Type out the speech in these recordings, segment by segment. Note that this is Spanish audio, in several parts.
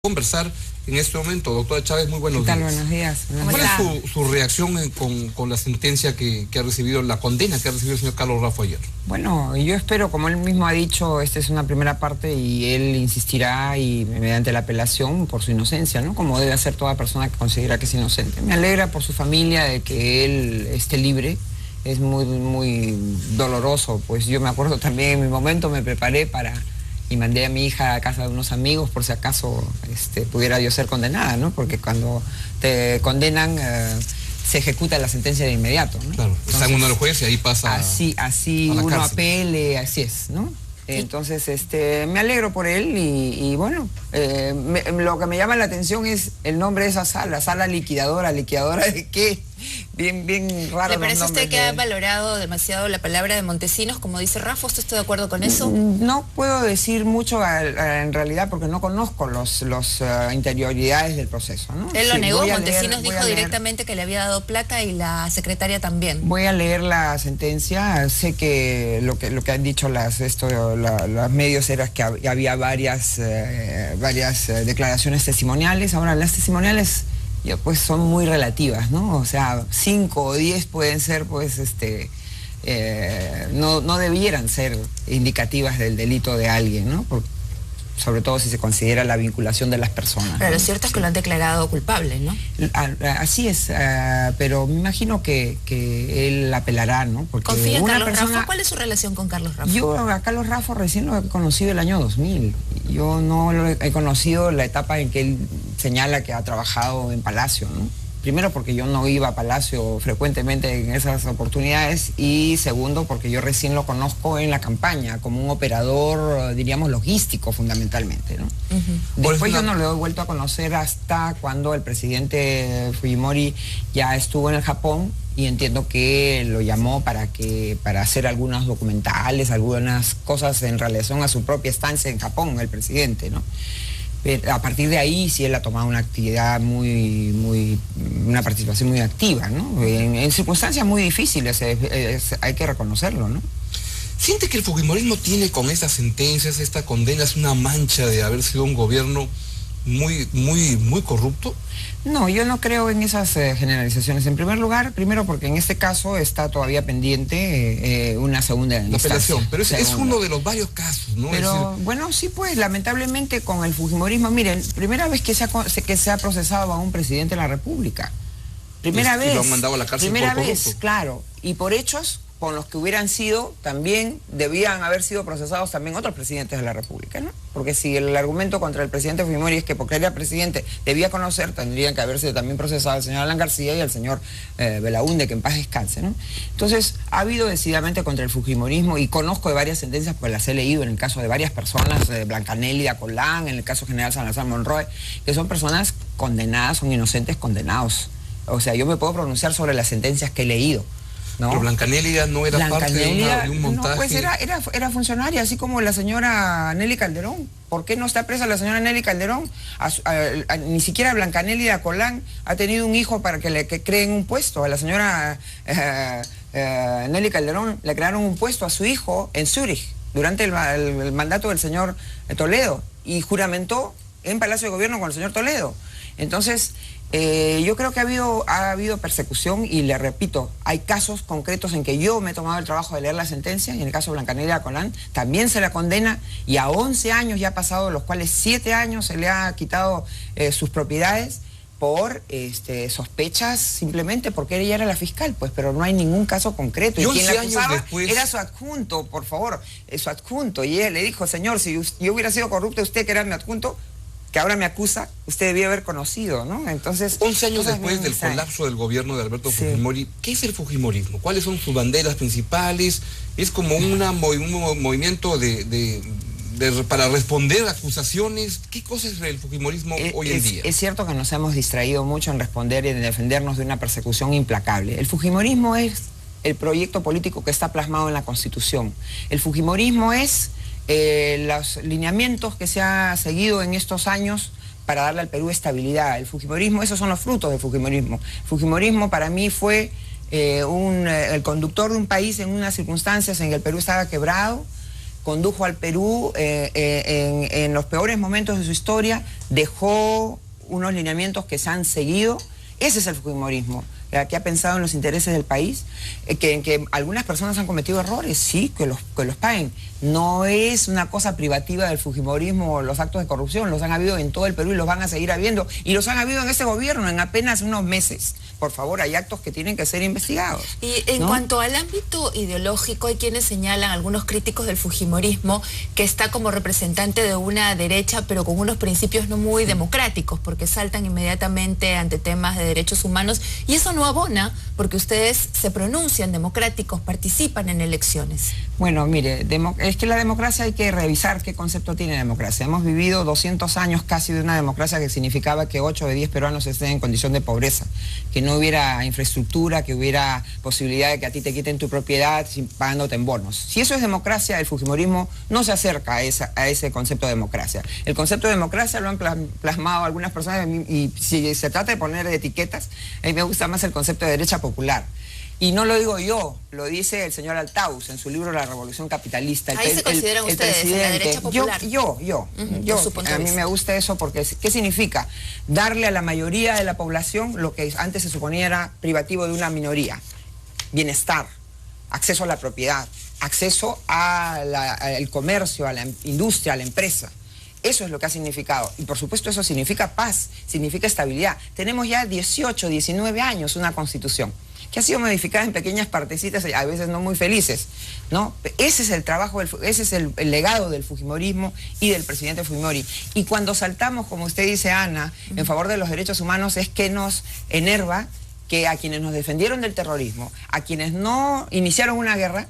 Conversar en este momento. Doctora Chávez, muy buenos días. Buenos días. ¿Cuál es su reacción con la sentencia que ha recibido, la condena que ha recibido el señor Carlos Raffo ayer? Bueno, yo espero, como él mismo ha dicho, esta es una primera parte y él insistirá y mediante la apelación por su inocencia, ¿no? Como debe hacer toda persona que considera que es inocente. Me alegra por su familia de que él esté libre. Es muy doloroso, pues yo me acuerdo también en mi momento me preparé y mandé a mi hija a casa de unos amigos por si acaso pudiera yo ser condenada, ¿no? Porque cuando te condenan se ejecuta la sentencia de inmediato, ¿no? Claro, está en uno del juez y ahí pasa así a uno apele, así es, ¿no? Entonces, me alegro por él y bueno, lo que me llama la atención es el nombre de esa sala liquidadora. ¿Liquidadora de qué? Bien raro. ¿Le parece a usted que ha valorado demasiado la palabra de Montesinos, como dice Raffo? ¿Usted está de acuerdo con eso? No puedo decir mucho en realidad porque no conozco las interioridades del proceso, ¿no? Él lo negó, Montesinos dijo directamente que le había dado plata y la secretaria también. Voy a leer la sentencia. Sé que lo que han dicho los medios era que había varias declaraciones testimoniales. Ahora, las testimoniales pues son muy relativas, ¿no? O sea, 5 o 10 pueden ser, pues, no debieran ser indicativas del delito de alguien, ¿no? Sobre todo si se considera la vinculación de las personas. Pero lo cierto es que lo han declarado culpable, ¿no? Así es, pero me imagino que él apelará, ¿no? Porque ¿confía en Carlos Raffo? ¿Cuál es su relación con Carlos Raffo? Yo a Carlos Raffo recién lo he conocido el año 2000. Yo no lo he conocido la etapa en que él señala que ha trabajado en Palacio, ¿no? Primero porque yo no iba a Palacio frecuentemente en esas oportunidades y segundo porque yo recién lo conozco en la campaña como un operador, diríamos, logístico fundamentalmente, ¿no? Después yo no lo he vuelto a conocer hasta cuando el presidente Fujimori ya estuvo en el Japón y entiendo que lo llamó para hacer algunos documentales, algunas cosas en relación a su propia estancia en Japón, el presidente, ¿no? A partir de ahí sí él ha tomado una actividad una participación muy activa, ¿no? En circunstancias muy difíciles, hay que reconocerlo, ¿no? ¿Siente que el fujimorismo tiene con estas sentencias, estas condenas, una mancha de haber sido un gobierno muy corrupto? No, yo no creo en esas generalizaciones. En primer lugar, primero porque en este caso está todavía pendiente una segunda instancia. Pero es uno de los varios casos, ¿no? Pero bueno, sí, pues lamentablemente con el fujimorismo, miren, primera vez que se ha procesado a un presidente de la República. Primera vez. Y lo han mandado a la cárcel por corrupto. Primera vez, claro. Y por hechos con los que hubieran sido, también debían haber sido procesados también otros presidentes de la República, ¿no? Porque si el argumento contra el presidente Fujimori es que porque era presidente debía conocer, tendrían que haber sido también procesados el señor Alan García y el señor Belaúnde, que en paz descanse, ¿no? Entonces, ha habido decididamente contra el fujimorismo, y conozco de varias sentencias, pues las he leído en el caso de varias personas, Blancanélida Colán, en el caso general Salazar Monroy, que son personas condenadas, son inocentes condenados. O sea, yo me puedo pronunciar sobre las sentencias que he leído, ¿no? Pero Blancanélida no era parte de un montaje. No, pues era funcionaria, así como la señora Nelly Calderón. ¿Por qué no está presa la señora Nelly Calderón? Ni siquiera Blancanélida Colán ha tenido un hijo para que creen un puesto. A la señora Nelly Calderón le crearon un puesto a su hijo en Zúrich durante el mandato del señor Toledo y juramentó en Palacio de Gobierno con el señor Toledo. Entonces, yo creo que ha habido persecución y le repito, hay casos concretos en que yo me he tomado el trabajo de leer la sentencia, y en el caso de Blancanélida Colán también se la condena y a 11 años ya ha pasado, de los cuales 7 años se le ha quitado sus propiedades por sospechas, simplemente porque ella era la fiscal, pues, pero no hay ningún caso concreto. Y quien la acusaba era su adjunto, por favor, su adjunto, y él le dijo: señor, si yo hubiera sido corrupto, usted que era mi adjunto, que ahora me acusa, usted debía haber conocido, ¿no? Entonces, 11 años después del colapso del gobierno de Alberto Fujimori, ¿qué es el fujimorismo? ¿Cuáles son sus banderas principales? ¿Es como un movimiento para responder a acusaciones? ¿Qué cosa es el fujimorismo hoy en día? Es cierto que nos hemos distraído mucho en responder y en defendernos de una persecución implacable. El fujimorismo es el proyecto político que está plasmado en la Constitución. El fujimorismo es los lineamientos que se ha seguido en estos años para darle al Perú estabilidad. El fujimorismo, esos son los frutos del fujimorismo. El fujimorismo para mí fue el conductor de un país en unas circunstancias en que el Perú estaba quebrado, condujo al Perú en los peores momentos de su historia, dejó unos lineamientos que se han seguido. Ese es el fujimorismo, que ha pensado en los intereses del país, que algunas personas han cometido errores, sí, que los paguen. No es una cosa privativa del fujimorismo los actos de corrupción, los han habido en todo el Perú y los van a seguir habiendo, y los han habido en este gobierno en apenas unos meses. Por favor, hay actos que tienen que ser investigados. Y en cuanto al ámbito ideológico, hay quienes señalan, algunos críticos del fujimorismo, que está como representante de una derecha, pero con unos principios no muy democráticos, porque saltan inmediatamente ante temas de derechos humanos, y eso no abona, porque ustedes se pronuncian democráticos, participan en elecciones. Bueno, mire, es que la democracia hay que revisar qué concepto tiene democracia. Hemos vivido 200 años casi de una democracia que significaba que 8 de 10 peruanos estén en condición de pobreza, que no hubiera infraestructura, que hubiera posibilidad de que a ti te quiten tu propiedad pagándote en bonos. Si eso es democracia, el fujimorismo no se acerca a ese concepto de democracia. El concepto de democracia lo han plasmado algunas personas, y si se trata de poner etiquetas, a mí me gusta más el concepto de derecha popular. Y no lo digo yo, lo dice el señor Altaus en su libro La Revolución Capitalista. Ahí se consideran ustedes en la derecha popular. A mí me gusta eso porque ¿qué significa? Darle a la mayoría de la población lo que antes se suponía era privativo de una minoría. Bienestar, acceso a la propiedad, acceso al comercio, a la industria, a la empresa. Eso es lo que ha significado. Y por supuesto eso significa paz, significa estabilidad. Tenemos ya 18, 19 años una constitución que ha sido modificada en pequeñas partecitas, a veces no muy felices, ¿no? Ese es el trabajo, ese es el legado del fujimorismo y del presidente Fujimori. Y cuando saltamos, como usted dice, Ana, en favor de los derechos humanos, es que nos enerva que a quienes nos defendieron del terrorismo, a quienes no iniciaron una guerra,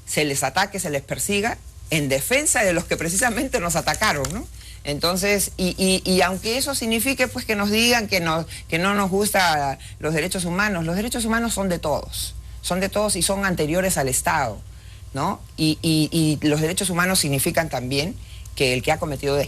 se les ataque, se les persiga en defensa de los que precisamente nos atacaron, ¿no? Entonces, y aunque eso signifique pues que nos digan que no nos gustan los derechos humanos son de todos y son anteriores al Estado, ¿no? Y los derechos humanos significan también que el que ha cometido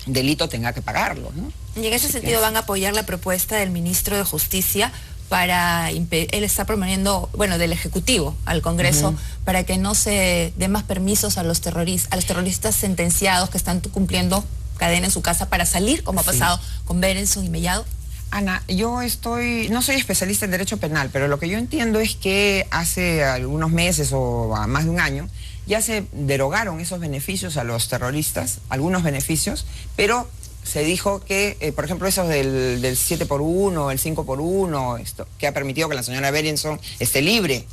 delito tenga que pagarlo, ¿no? Y en ese sentido van a apoyar la propuesta del ministro de Justicia para él está proponiendo, bueno, del Ejecutivo al Congreso, para que no se den más permisos a los terroristas sentenciados que están cumpliendo cadena en su casa para salir, como ha pasado con Berenson y Mellado. Ana, yo no soy especialista en derecho penal, pero lo que yo entiendo es que hace algunos meses o más de un año ya se derogaron esos beneficios a los terroristas, algunos beneficios, pero se dijo que, por ejemplo, esos del 7x1, el 5x1, esto, que ha permitido que la señora Berenson esté libre,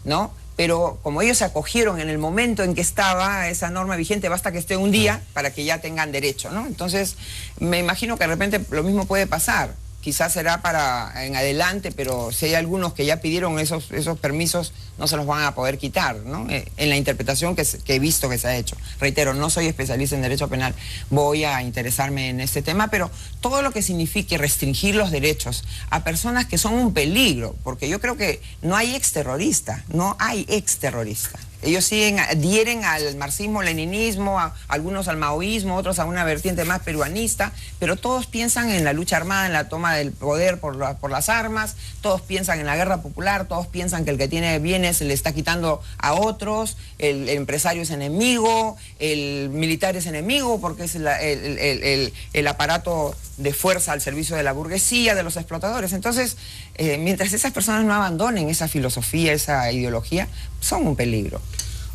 ¿no? Pero como ellos se acogieron en el momento en que estaba esa norma vigente, basta que esté un día para que ya tengan derecho, ¿no? Entonces, me imagino que de repente lo mismo puede pasar. Quizás será para en adelante, pero si hay algunos que ya pidieron esos permisos, no se los van a poder quitar, ¿no? En la interpretación que he visto que se ha hecho. Reitero, no soy especialista en derecho penal, voy a interesarme en este tema, pero todo lo que signifique restringir los derechos a personas que son un peligro, porque yo creo que no hay exterrorista. Ellos adhieren al marxismo-leninismo, algunos al maoísmo, otros a una vertiente más peruanista, pero todos piensan en la lucha armada, en la toma del poder por las armas, todos piensan en la guerra popular, todos piensan que el que tiene bienes le está quitando a otros, el empresario es enemigo, el militar es enemigo porque es el aparato de fuerza al servicio de la burguesía, de los explotadores. Entonces, mientras esas personas no abandonen esa filosofía, esa ideología, son un peligro.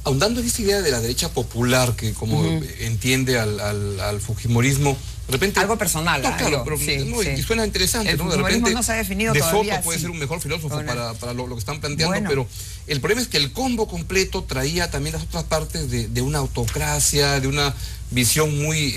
Ahondando en esa idea de la derecha popular, que como entiende al fujimorismo, de repente... Algo personal. No, claro, pero y suena interesante, el ¿no? De repente, no se ha definido De todavía. Soto puede ser un mejor filósofo para lo que están planteando, bueno, pero el problema es que el combo completo traía también las otras partes de una autocracia, de una visión muy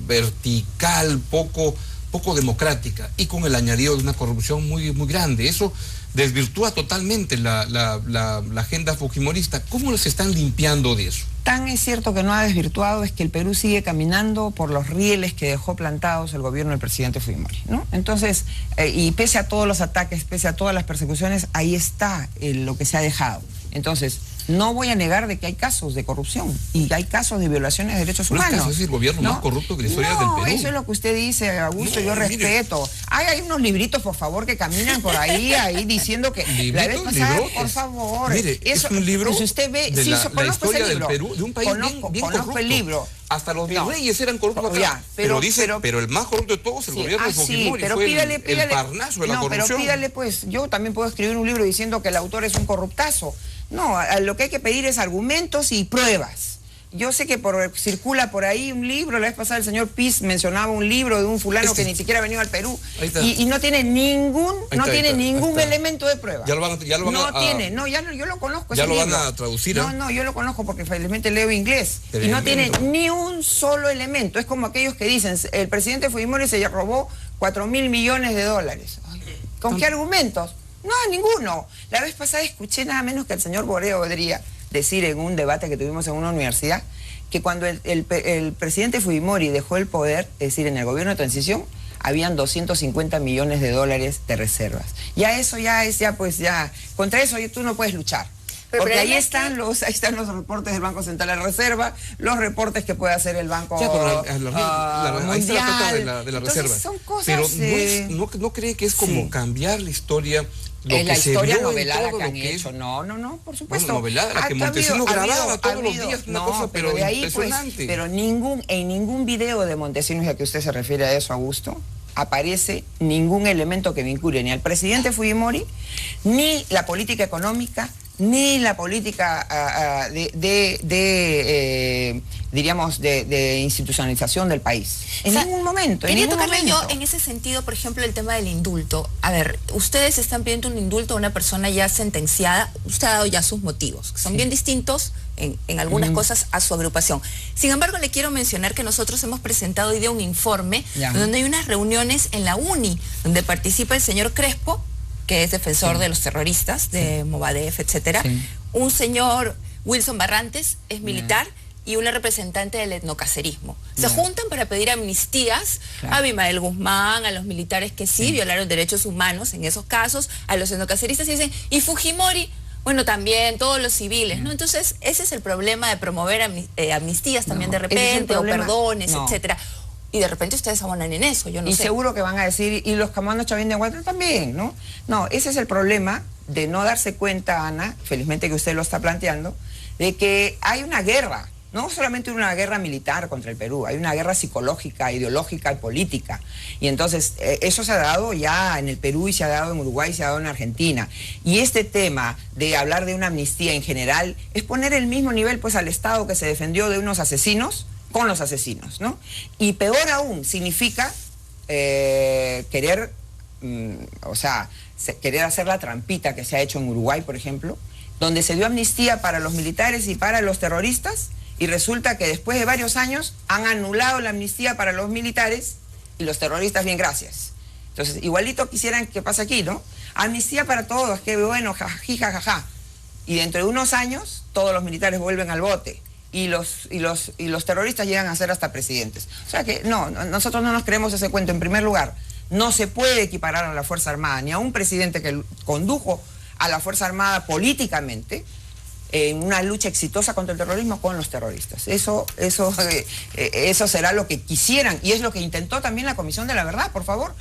vertical, poco democrática, y con el añadido de una corrupción muy grande. Eso desvirtúa totalmente la agenda fujimorista. ¿Cómo se están limpiando de eso? Tan es cierto que no ha desvirtuado es que el Perú sigue caminando por los rieles que dejó plantados el gobierno del presidente Fujimori, ¿no? Entonces, y pese a todos los ataques, pese a todas las persecuciones, ahí está lo que se ha dejado. Entonces, no voy a negar de que hay casos de corrupción y hay casos de violaciones de derechos humanos. Es el gobierno más corrupto que la historia del Perú. Eso es lo que usted dice, Augusto, yo respeto. Hay unos libritos, por favor, que caminan por ahí diciendo que la vez pasada, por favor. Mire, es un libro si usted ve, de la historia del libro. Perú, de un país bien corrupto. El libro. Hasta los virreyes eran corruptos acá. Pero el más corrupto de todos es el gobierno de Fujimori. Pero fue pídale, el parnaso de la corrupción. Pero pídale, pues, yo también puedo escribir un libro diciendo que el autor es un corruptazo. No, lo que hay que pedir es argumentos y pruebas. Yo sé que circula por ahí un libro, la vez pasada el señor Piz mencionaba un libro de un fulano que ni siquiera ha venido al Perú y no tiene ningún elemento de prueba. Ya lo van yo lo conozco. Ya lo van a traducir. No, yo lo conozco porque felizmente leo inglés. Y no tiene ni un solo elemento. Es como aquellos que dicen, el presidente Fujimori se robó 4.000 millones de dólares. ¿Con qué argumentos? No, ninguno. La vez pasada escuché nada menos que el señor Borrego podría decir en un debate que tuvimos en una universidad que cuando el presidente Fujimori dejó el poder, es decir, en el gobierno de transición, habían 250 millones de dólares de reservas. Contra eso tú no puedes luchar. Porque ahí están los reportes del Banco Central de Reserva, los reportes que puede hacer el Banco Mundial. De la reserva. Son cosas... Pero ¿no cree que es como cambiar la historia? Es la historia novelada que han hecho. No, por supuesto. Novelada, la que Montesinos grababa todos los días, una cosa pero de ahí, impresionante. Pero en ningún video de Montesinos, ya que usted se refiere a eso, Augusto, aparece ningún elemento que vincule ni al presidente Fujimori, ni la política económica, ni la política de institucionalización del país. En ningún momento. Quería tocarle yo en ese sentido, por ejemplo, el tema del indulto. A ver, ustedes están pidiendo un indulto a una persona ya sentenciada. Usted ha dado ya sus motivos, que son bien distintos en algunas cosas a su agrupación. Sin embargo, le quiero mencionar que nosotros hemos presentado hoy día un informe donde hay unas reuniones en la UNI, donde participa el señor Crespo, que es defensor de los terroristas, de Movadef, etcétera. Un señor Wilson Barrantes, es militar, y una representante del etnocacerismo. Se juntan para pedir amnistías a Abimael Guzmán, a los militares que violaron derechos humanos en esos casos, a los etnocaceristas, y dicen, y Fujimori, bueno, también todos los civiles, ¿no? Entonces, ese es el problema de promover amnistías también de repente, o perdones, etcétera. Y de repente ustedes abonan en eso, yo no sé. Y seguro que van a decir, y los comandos Chavín de Huatra también, ¿no? No, ese es el problema de no darse cuenta, Ana, felizmente que usted lo está planteando, de que hay una guerra, no solamente una guerra militar contra el Perú, hay una guerra psicológica, ideológica y política. Y entonces, eso se ha dado ya en el Perú y se ha dado en Uruguay y se ha dado en Argentina. Y este tema de hablar de una amnistía en general es poner el mismo nivel pues al Estado que se defendió de unos asesinos con los asesinos, ¿no? Y peor aún, significa querer hacer la trampita que se ha hecho en Uruguay, por ejemplo, donde se dio amnistía para los militares y para los terroristas, y resulta que después de varios años han anulado la amnistía para los militares y los terroristas, bien, gracias. Entonces, igualito quisieran que pase aquí, ¿no? Amnistía para todos, qué bueno, jajají, jajaja. Y dentro de unos años, todos los militares vuelven al bote. Y los terroristas llegan a ser hasta presidentes. O sea que nosotros no nos creemos ese cuento. En primer lugar, no se puede equiparar a la Fuerza Armada, ni a un presidente que condujo a la Fuerza Armada políticamente en una lucha exitosa contra el terrorismo con los terroristas. Eso será lo que quisieran, y es lo que intentó también la Comisión de la Verdad, por favor.